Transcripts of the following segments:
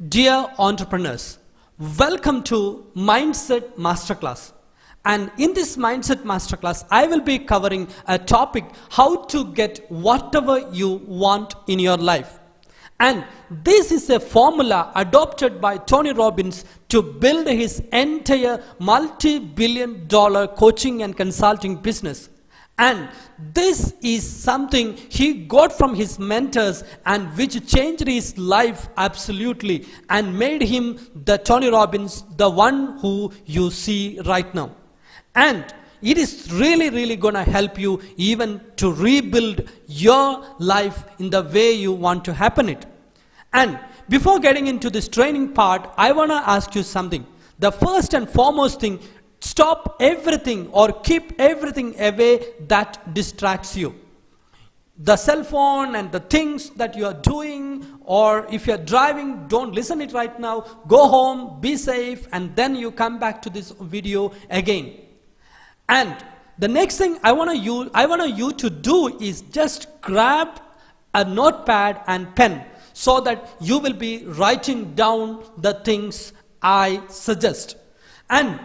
Dear entrepreneurs, welcome to Mindset Masterclass. And in this Mindset Masterclass, I will be covering a topic how to get whatever you want in your life. And this is a formula adopted by Tony Robbins to build his entire multi-billion-dollar coaching and consulting business. And this is something he got from his mentors and which changed his life absolutely and made him the Tony Robbins, the one who you see right now. And it is really going to help you even to rebuild your life in the way you want to happen it. And before getting into this training part, I want to ask you something. The first and foremost thing, stop everything or keep everything away that distracts you. The cell phone and the things that you are doing, or if you are driving, don't listen it right now. Go home, be safe, and then you come back to this video again. And the next thing I want you to do is just grab a notepad and pen so that you will be writing down the things I suggest. And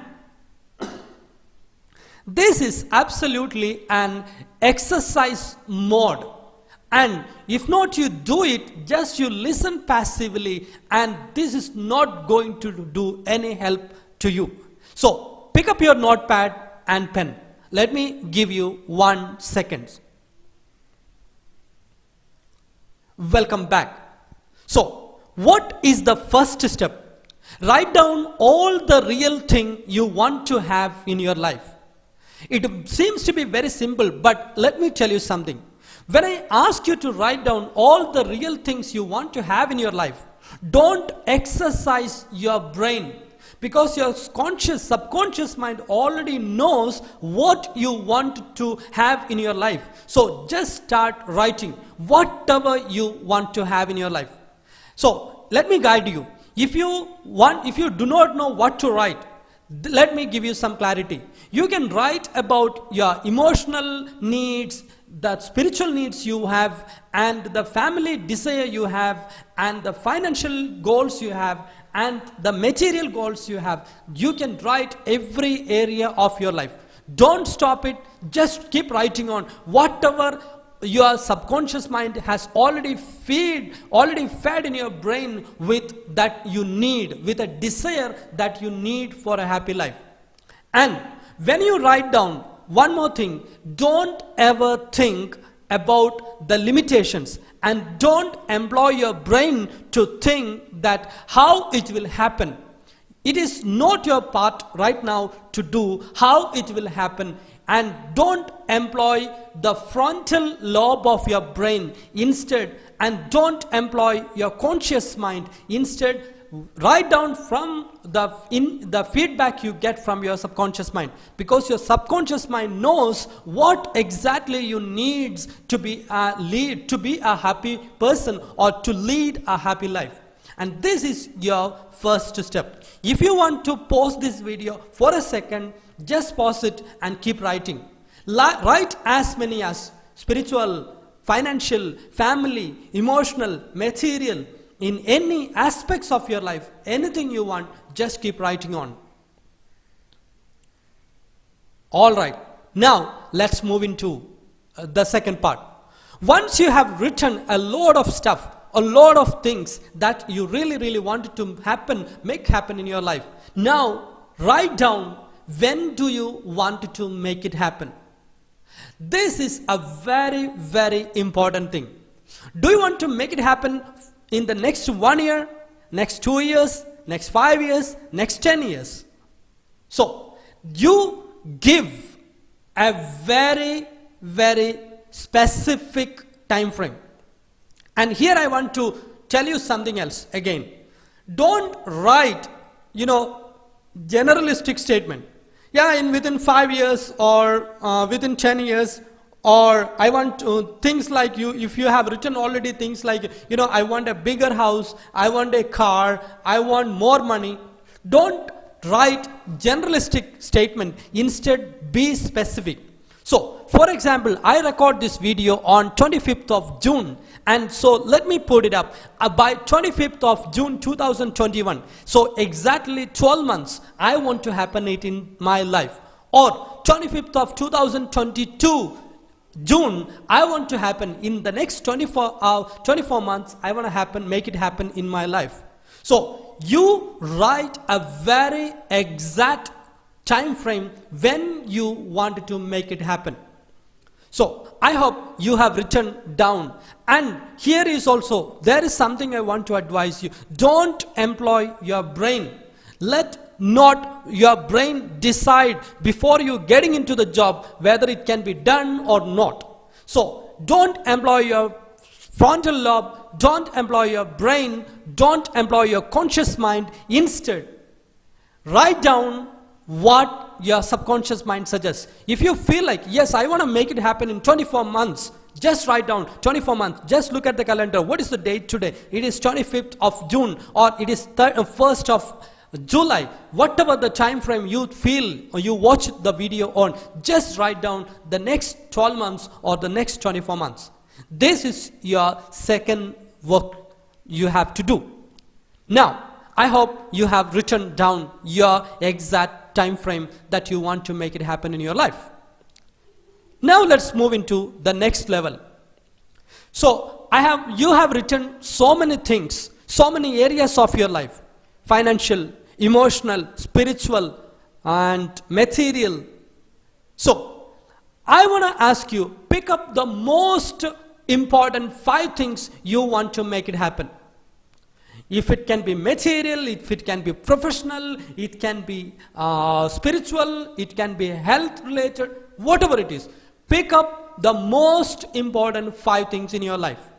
this is absolutely an exercise mode. And if not you do it, just you listen passively, and this is not going to do any help to you. So pick up your notepad and pen. Let me give you 1 second. Welcome back. So what is the first step? Write down all the real thing you want to have in your life. It seems to be very simple, but let me tell you something. When I ask you to write down all the real things you want to have in your life, don't exercise your brain, because your subconscious mind already knows what you want to have in your life. So just start writing whatever you want to have in your life. So let me guide you. If you do not know what to write, let me give you some clarity. You can write about your emotional needs, the spiritual needs you have, and the family desire you have, and the financial goals you have, and the material goals you have. You can write every area of your life. Don't stop it. Just keep writing on whatever your subconscious mind has already fed in your brain with that you need, with a desire that you need for a happy life. And when you write down, one more thing, don't ever think about the limitations, and don't employ your brain to think that how it will happen. It is not your part right now to do how it will happen. And don't employ the frontal lobe of your brain instead, and don't employ your conscious mind. Instead, write down from the feedback you get from your subconscious mind, because your subconscious mind knows what exactly you need to be a happy person or to lead a happy life. And this is your first step. If you want to pause this video for a second, just pause it and keep writing. Write as many as spiritual, financial, family, emotional, material, in any aspects of your life, anything you want, just keep writing on. Alright, now let's move into the second part. Once you have written a lot of stuff, a lot of things that you really wanted to make happen in your life, now write down when do you want to make it happen. This is a very important thing. Do you want to make it happen in the next 1 year, next 2 years, next 5 years, next 10 years? So you give a very specific time frame. And here I want to tell you something else again. Don't write, generalistic statement. Yeah, within 5 years or within 10 years, or I want things like if you have written already things like, I want a bigger house, I want a car, I want more money. Don't write generalistic statement. Instead, be specific. So, for example, I record this video on 25th of June, and so let me put it up. By 25th of June 2021, so exactly 12 months, I want to happen it in my life. Or 25th of 2022 June, I want to happen in the next 24 months, I want to make it happen in my life. So, you write a very exact time frame when you want to make it happen. So I hope you have written down. And here is also, there is something I want to advise you. Don't employ your brain. Let not your brain decide before you getting into the job whether it can be done or not. So don't employ your frontal lobe, don't employ your brain, don't employ your conscious mind. Instead, write down what your subconscious mind suggests. If you feel like, yes, I want to make it happen in 24 months, just write down 24 months. Just look at the calendar. What is the date today? It is 25th of June, or it is 1st of July. Whatever the time frame you feel or you watch the video on, just write down the next 12 months or the next 24 months. This is your second work you have to do. Now, I hope you have written down your exact time frame that you want to make it happen in your life. Now let's move into the next level. So you have written so many things, so many areas of your life: financial, emotional, spiritual, and material. So I want to ask you, pick up the most important 5 things you want to make it happen. If it can be material, if it can be professional, it can be spiritual, it can be health related, whatever it is. Pick up the most important 5 things in your life.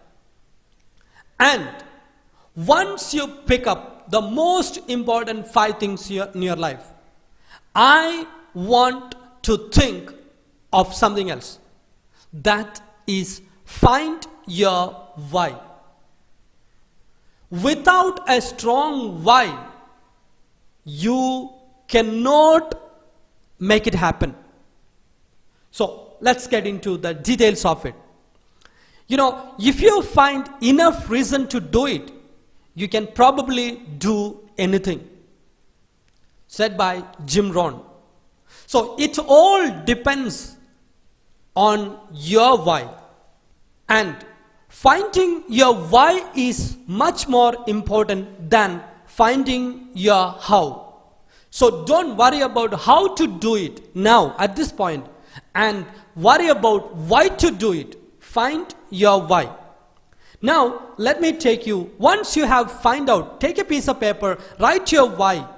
And once you pick up the most important 5 things in your life, I want to think of something else. That is, find your why. Without a strong why, you cannot make it happen. So let's get into the details of it. If you find enough reason to do it, you can probably do anything. Said by Jim Rohn. So it all depends on your why. And finding your why is much more important than finding your how. So don't worry about how to do it now at this point, and worry about why to do it. Find your why. Now let me take you, once you have find out, take a piece of paper, write your why.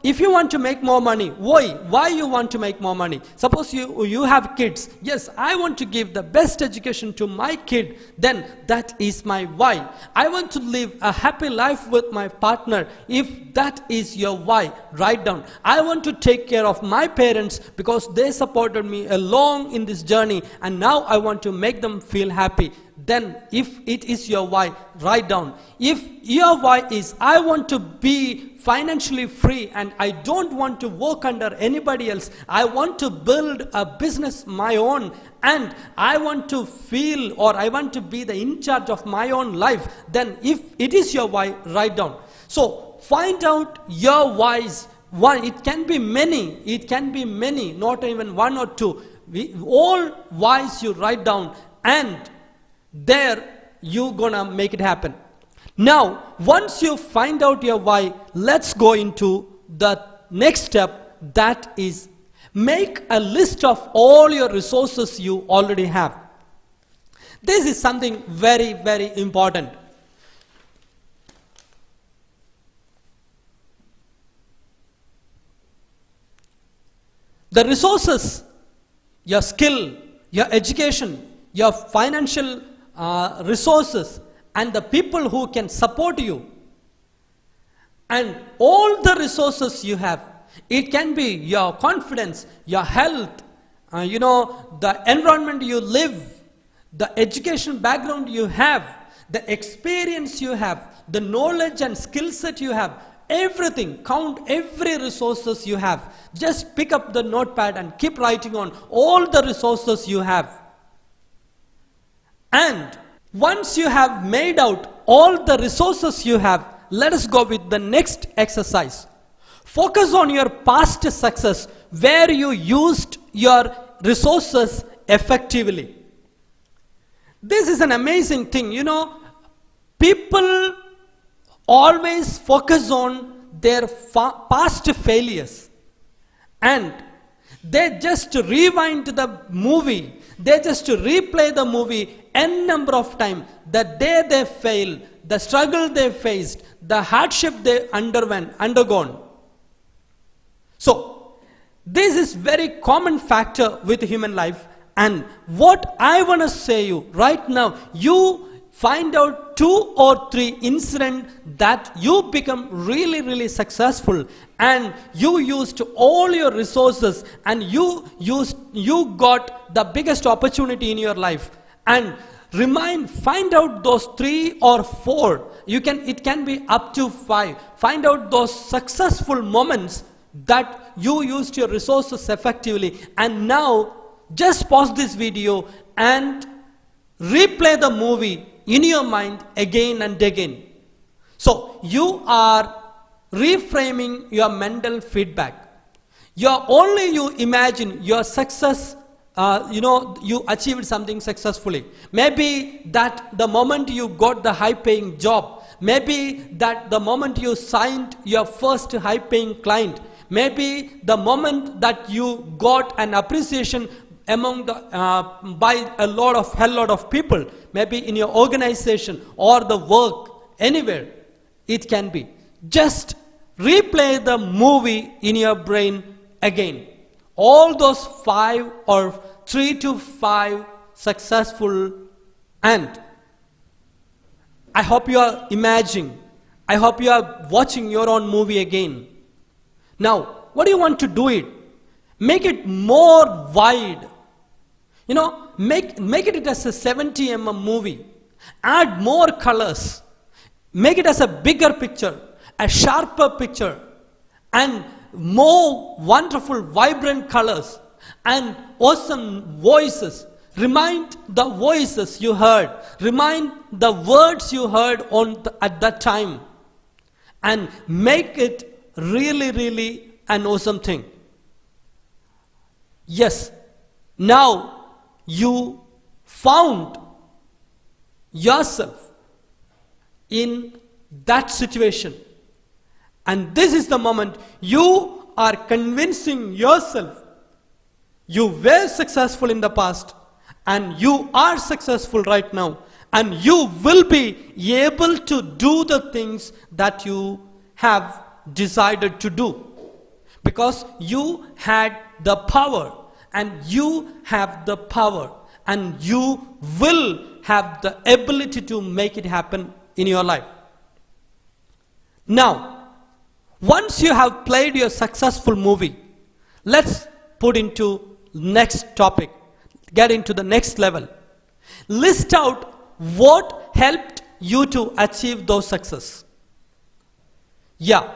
If you want to make more money, why you want to make more money? Suppose you have kids. Yes, I want to give the best education to my kid. Then that is my why. I want to live a happy life with my partner. If that is your why, write down. I want to take care of my parents because they supported me along in this journey, and now I want to make them feel happy. Then if it is your why, write down. If your why is, I want to be financially free and I don't want to work under anybody else, I want to build a business my own, and I want to feel, or I want to be the in charge of my own life, then if it is your why, write down. So find out your whys. One, it can be many, not even 1 or 2. All whys you write down, and there you gonna make it happen. Now once you find out your why, let's go into the next step, that is, make a list of all your resources you already have. This is something very, very important. The resources, your skill, your education, your financial resources, and the people who can support you, and all the resources you have. It can be your confidence, your health, the environment you live, the education background you have, the experience you have, the knowledge and skill set you have. everything, count every resources you have. Just pick up the notepad and keep writing on all the resources you have. And once you have made out all the resources you have, let us go with the next exercise. Focus on your past success where you used your resources effectively. This is an amazing thing. People always focus on their past failures, and they just rewind the movie. They just replay the movie n number of times. The day they failed, the struggle they faced, the hardship they undergone. So, this is very common factor with human life. And what I want to say you right now, you find out 2 or 3 incidents that you become really, really successful, and you used all your resources, and you got the biggest opportunity in your life. And find out those 3 or 4. It can be up to 5. Find out those successful moments that you used your resources effectively. And now just pause this video and replay the movie in your mind again and again. So you are reframing your mental feedback. You imagine your success. You achieved something successfully. Maybe that the moment you got the high paying job, maybe that the moment you signed your first high paying client, maybe the moment that you got an appreciation by a hell lot of people, maybe in your organization or the work, anywhere it can be. Just replay the movie in your brain again. All those 5 or 3 to 5 successful, and I hope you are imagining, I hope you are watching your own movie again. Now, what do you want to do it? Make it more wide. Make it as a 70 movie. Add more colors. Make it as a bigger picture, a sharper picture, and more wonderful, vibrant colors, and awesome voices. Remind the voices you heard. Remind the words you heard at that time. And make it really, really an awesome thing. Yes, now you found yourself in that situation. And this is the moment you are convincing yourself you were successful in the past, and you are successful right now, and you will be able to do the things that you have decided to do, because you had the power, and you have the power, and you will have the ability to make it happen in your life. Now, once you have played your successful movie, let's put into next topic, get into the next level. List out what helped you to achieve those success. Yeah,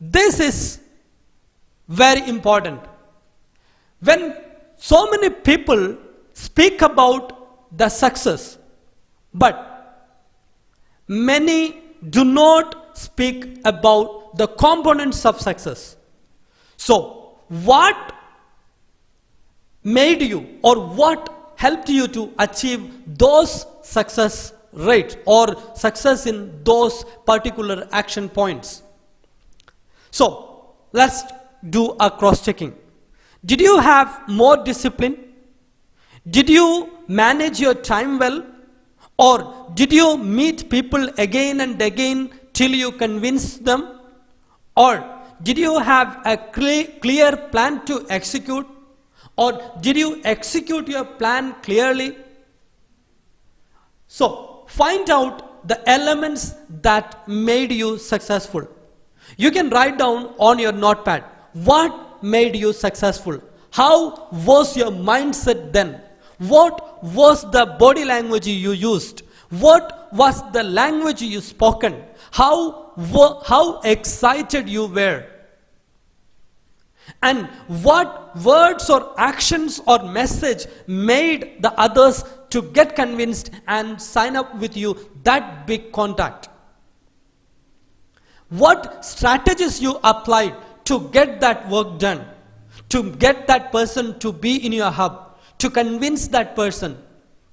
this is very important. When so many people speak about the success, but many do not speak about the components of success. So, what made you, or what helped you to achieve those success rates or success in those particular action points? So, let's do a cross-checking. Did you have more discipline? Did you manage your time well? Or did you meet people again and again till you convinced them? Or did you have a clear plan to execute? Or did you execute your plan clearly? So, find out the elements that made you successful. You can write down on your notepad what made you successful. How was your mindset then? What was the body language you used? What was the language you spoken? How how excited you were, and what words or actions or message made the others to get convinced and sign up with you that big contact. What strategies you applied to get that work done, to get that person to be in your hub, to convince that person,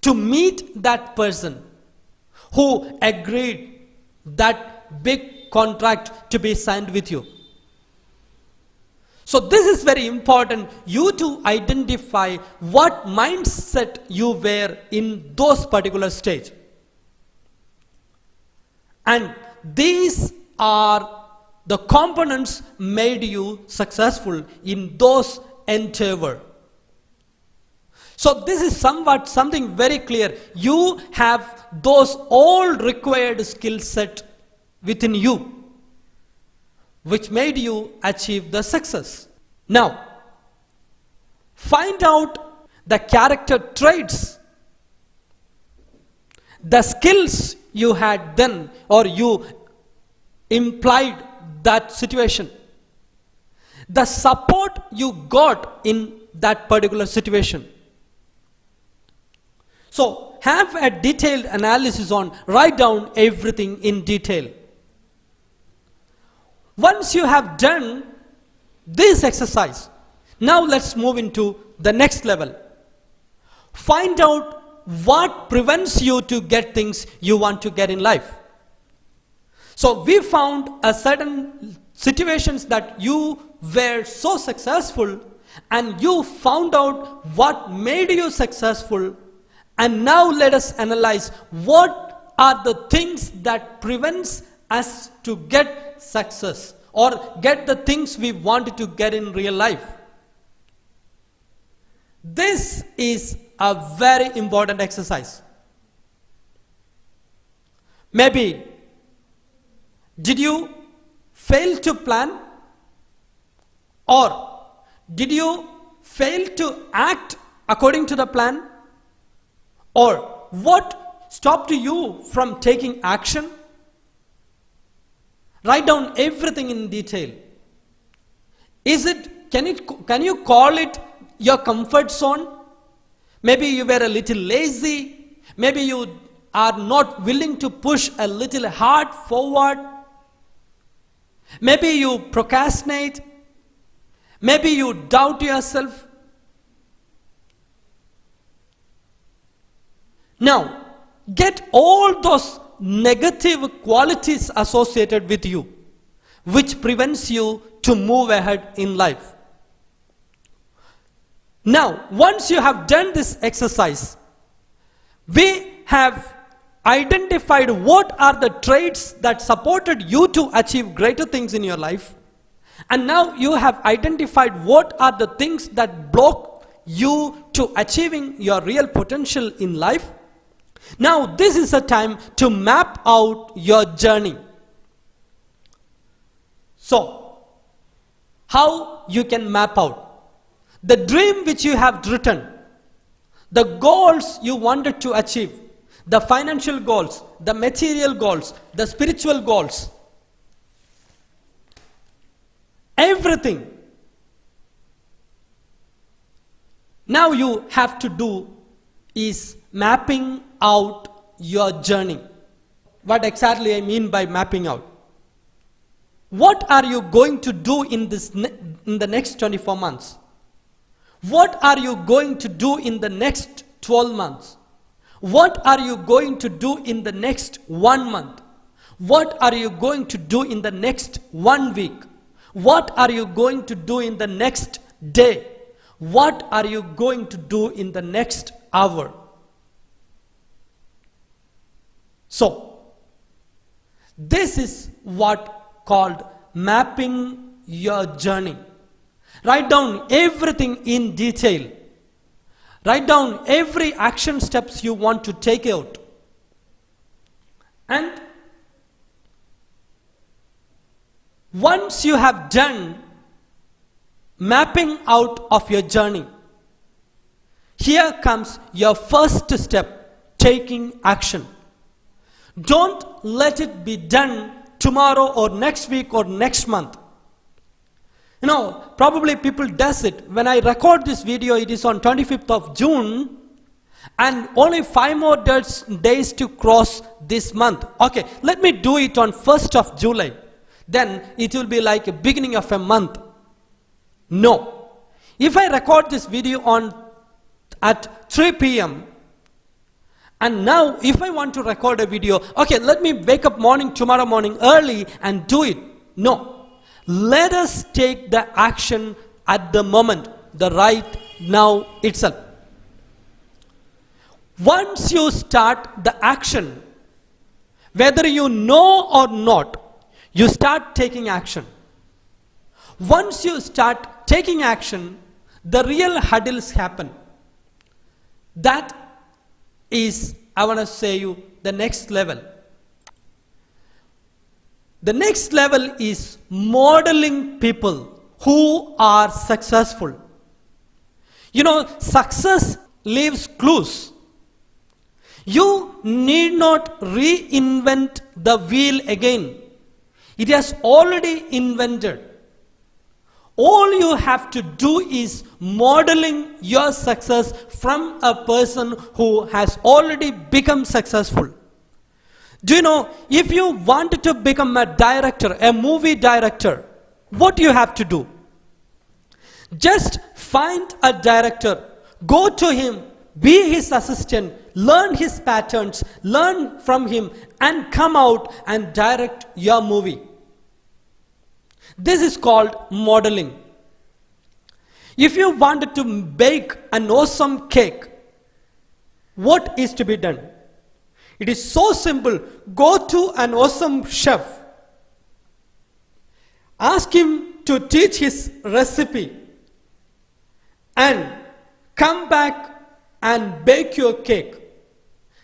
to meet that person who agreed that big contract to be signed with you. So this is very important, you to identify what mindset you were in those particular stage. And these are the components made you successful in those endeavor. So this is something very clear. You have those all required skill set within you, which made you achieve the success. Now, find out the character traits, the skills you had then, or you implied that situation, the support you got in that particular situation. So have a detailed analysis on, write down everything in detail. Once you have done this exercise, now let's move into the next level. Find out what prevents you to get things you want to get in life. So we found a certain situations that you were so successful, and you found out what made you successful. And now let us analyze what are the things that prevents us to get success or get the things we wanted to get in real life. This is a very important exercise. Maybe, did you fail to plan? Or did you fail to act according to the plan? Or what stopped you from taking action? Write down everything in detail. Can you call it your comfort zone? Maybe you were a little lazy. Maybe you are not willing to push a little hard forward. Maybe you procrastinate. Maybe you doubt yourself. Now, get all those negative qualities associated with you, which prevents you to move ahead in life. Now, once you have done this exercise, we have identified what are the traits that supported you to achieve greater things in your life. And now you have identified what are the things that block you to achieving your real potential in life. Now this is a time to map out your journey. So, how you can map out the dream which you have written, the goals you wanted to achieve, the financial goals, the material goals, the spiritual goals, everything. Now you have to do is mapping out your journey. What exactly I mean by mapping out? What are you going to do in the next 24 months? What are you going to do in the next 12 months? What are you going to do in the next 1 month? What are you going to do in the next 1 week? What are you going to do in the next day? What are you going to do in the next hour? So, this is what called mapping your journey. Write down everything in detail. Write down every action steps you want to take out. And once you have done mapping out of your journey, here comes your first step, taking action. Don't let it be done tomorrow or next week or next month. You know, probably people does it. When I record this video, it is on 25th of June and only 5 more days to cross this month. Okay, let me do it on 1st of July. Then it will be like a beginning of a month. No. If I record this video at 3 p.m. and now if I want to record a video, okay, let me wake up tomorrow morning early and do it. No. Let us take the action at the moment, the right now itself. Once you start the action, whether you know or not, you start taking action. Once you start taking action, the real hurdles happen. That is, I want to say you, the next level. The next level is modeling people who are successful. You know, success leaves clues. You need not reinvent the wheel again. It has already invented. All you have to do is modeling your success from a person who has already become successful. Do you know, if you wanted to become a director, a movie director, what you have to do? Just find a director, go to him, be his assistant, learn his patterns, learn from him, and come out and direct your movie. This is called modeling. If you wanted to bake an awesome cake, what is to be done? It is so simple. Go to an awesome chef. Ask him to teach his recipe and come back and bake your cake.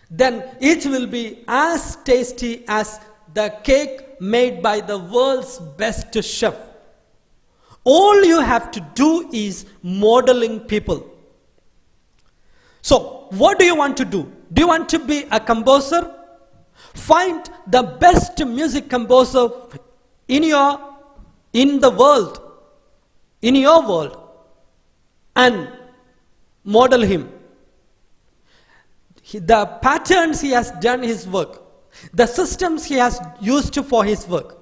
Then it will be as tasty as the cake made by the world's best chef. All you have to do is modeling people. So, what do you want to do? Do you want to be a composer? Find the best music composer in the world, in your world, and model him. The patterns he has done his work, the systems he has used for his work,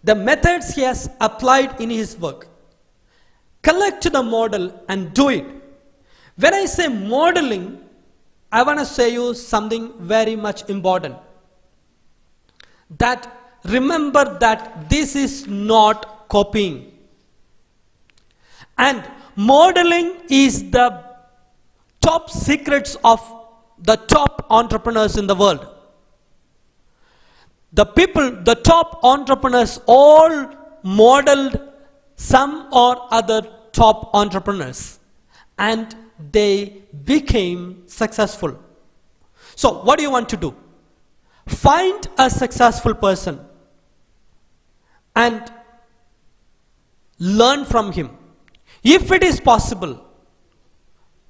the methods he has applied in his work. Collect the model and do it. When I say modeling, I want to say you something very much important. That remember that this is not copying. And modeling is the top secrets of the top entrepreneurs in the world. The top entrepreneurs all modeled some or other top entrepreneurs. And they became successful. So, what do you want to do? Find a successful person and learn from him. If it is possible,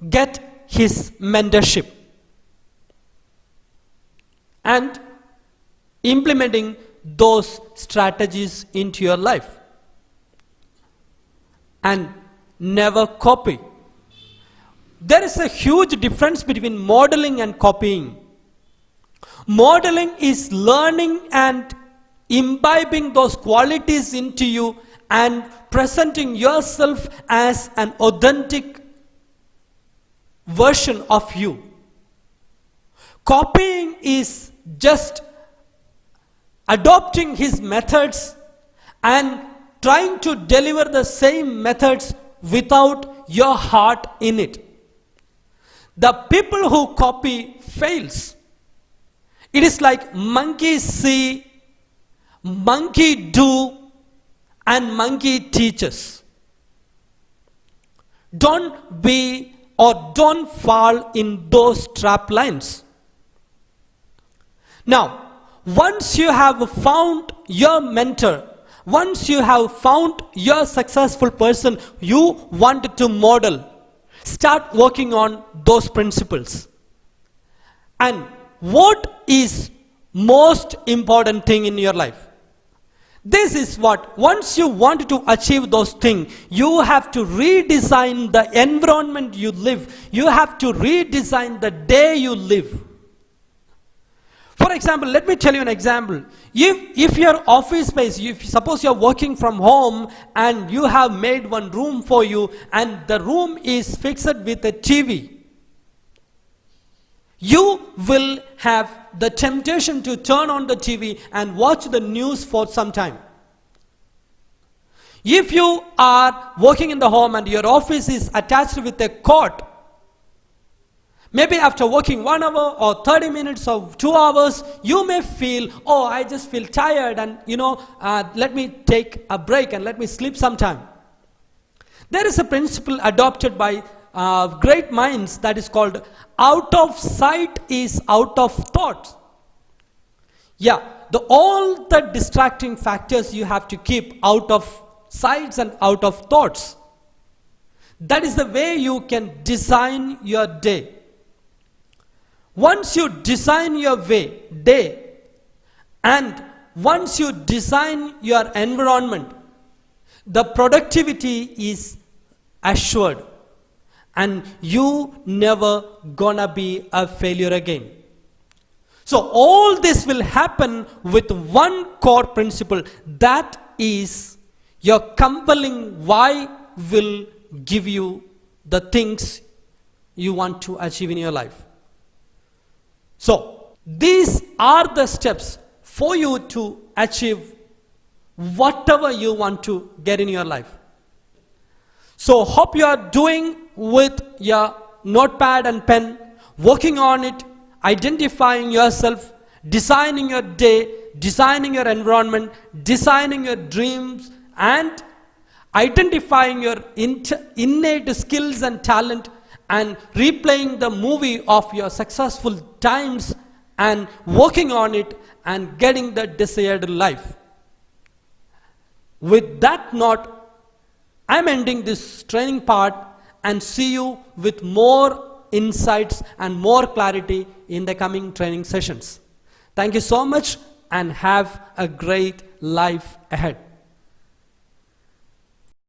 get his mentorship and implementing those strategies into your life. And never copy. There is a huge difference between modeling and copying. Modeling is learning and imbibing those qualities into you and presenting yourself as an authentic version of you. Copying is just adopting his methods and trying to deliver the same methods without your heart in it. The people who copy fails. It is like monkey see, monkey do, and monkey teaches. Don't be or don't fall in those trap lines. Now, once you have found your mentor, once you have found your successful person you want to model, start working on those principles. And what is most important thing in your life? This is what, once you want to achieve those things, you have to redesign the environment you live. You have to redesign the day you live. For example, let me tell you an example. If your office space, if suppose you're working from home and you have made one room for you and the room is fixed with a TV, you will have the temptation to turn on the TV and watch the news for some time. If you are working in the home and your office is attached with a cot, maybe after working 1 hour or 30 minutes or 2 hours, you may feel, oh, I just feel tired and let me take a break and let me sleep sometime. There is a principle adopted by great minds that is called out of sight is out of thought. Yeah, all the distracting factors you have to keep out of sights and out of thoughts. That is the way you can design your day. Once you design your day, and once you design your environment, the productivity is assured and you never gonna be a failure again. So all this will happen with one core principle, that is your compelling why will give you the things you want to achieve in your life. So these are the steps for you to achieve whatever you want to get in your life. So hope you are doing with your notepad and pen, working on it, identifying yourself, designing your day, designing your environment, designing your dreams, and identifying your innate skills and talent, and replaying the movie of your successful times and working on it and getting the desired life. With that note, I'm ending this training part and see you with more insights and more clarity in the coming training sessions. Thank you so much and have a great life ahead.